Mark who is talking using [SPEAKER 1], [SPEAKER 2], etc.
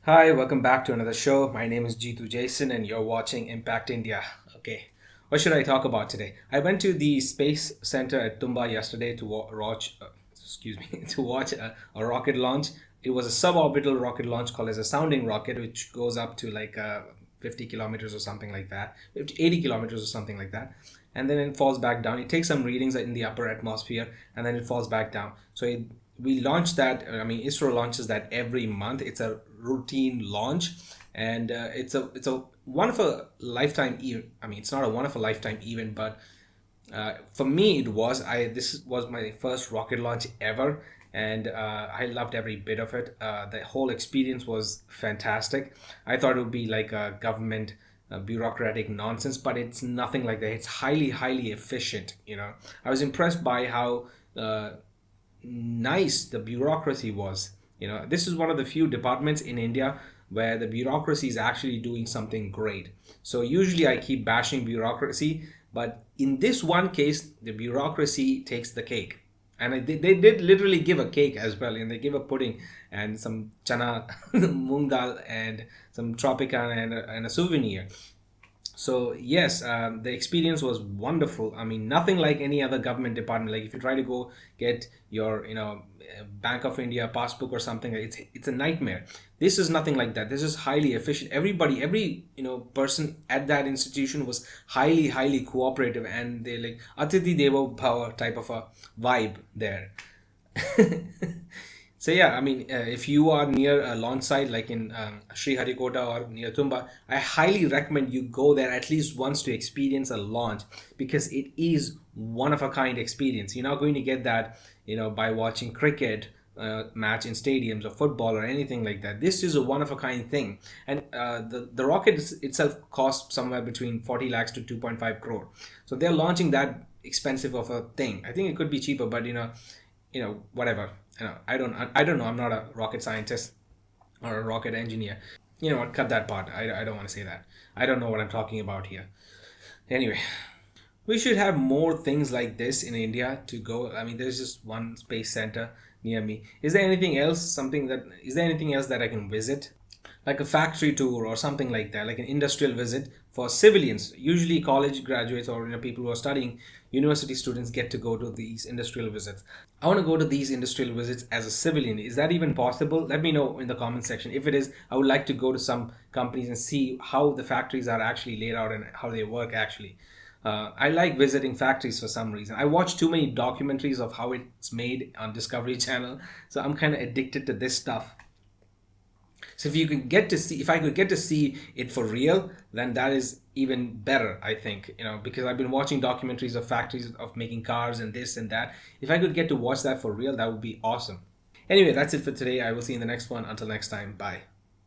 [SPEAKER 1] Hi, welcome back to another show. My name is Jeetu Jason, and you're watching Impact India. Okay, what should I talk about today? I went to the Space Center at Thumba yesterday to watch, excuse me, to watch a rocket launch. It was a suborbital rocket launch called as a sounding rocket, which goes up to like 50 kilometers or something like that, 80 kilometers or something like that, and then it falls back down. It takes some readings in the upper atmosphere, and then it falls back down. We launched that. I mean, ISRO launches that every month. It's a routine launch, and it's a one of a lifetime event. I mean, it's not a one of a lifetime event, but for me it was. I This was my first rocket launch ever, and I loved every bit of it. The whole experience was fantastic. I thought it would be like a government bureaucratic nonsense, but it's nothing like that. It's highly efficient. I was impressed by how nice the bureaucracy was. This is one of the few departments in India where the bureaucracy is actually doing something great. So usually I keep bashing bureaucracy, but in this one case the bureaucracy takes the cake. And they did literally give a cake as well, and they give a pudding and some chana moong dal and some tropicana and a souvenir. So yes, the experience was wonderful. I mean, nothing like any other government department. Like if you try to go get your, Bank of India passbook or something, it's a nightmare. This is nothing like that. This is highly efficient. Every person at that institution was highly cooperative, and they like Atiti Devo Bhava type of a vibe there. So yeah, I mean, if you are near a launch site like in Sri Harikota or near Tumba, I highly recommend you go there at least once to experience a launch, because it is one of a kind experience. You're not going to get that, by watching cricket match in stadiums or football or anything like that. This is a one of a kind thing, and the rocket itself costs somewhere between 40 lakhs to 2.5 crore. So they're launching that expensive of a thing. I think it could be cheaper, but whatever. I don't know. I'm not a rocket scientist or a rocket engineer. You know what? Cut that part. I don't want to say that. I don't know what I'm talking about here. Anyway, we should have more things like this in India to go. I mean, there's just one space center near me. Is there anything else that I can visit? Like a factory tour or something like that, like an industrial visit for civilians. Usually college graduates or people who are studying, university students get to go to these industrial visits. I want to go to these industrial visits as a civilian. Is that even possible? Let me know in the comment section. If it is, I would like to go to some companies and see how the factories are actually laid out and how they work actually. I like visiting factories for some reason. I watch too many documentaries of how it's made on Discovery Channel, so I'm kind of addicted to this stuff. So if I could get to see it for real, then that is even better, I think, because I've been watching documentaries of factories of making cars and this and that. If I could get to watch that for real, that would be awesome. Anyway, that's it for today. I will see you in the next one. Until next time, bye.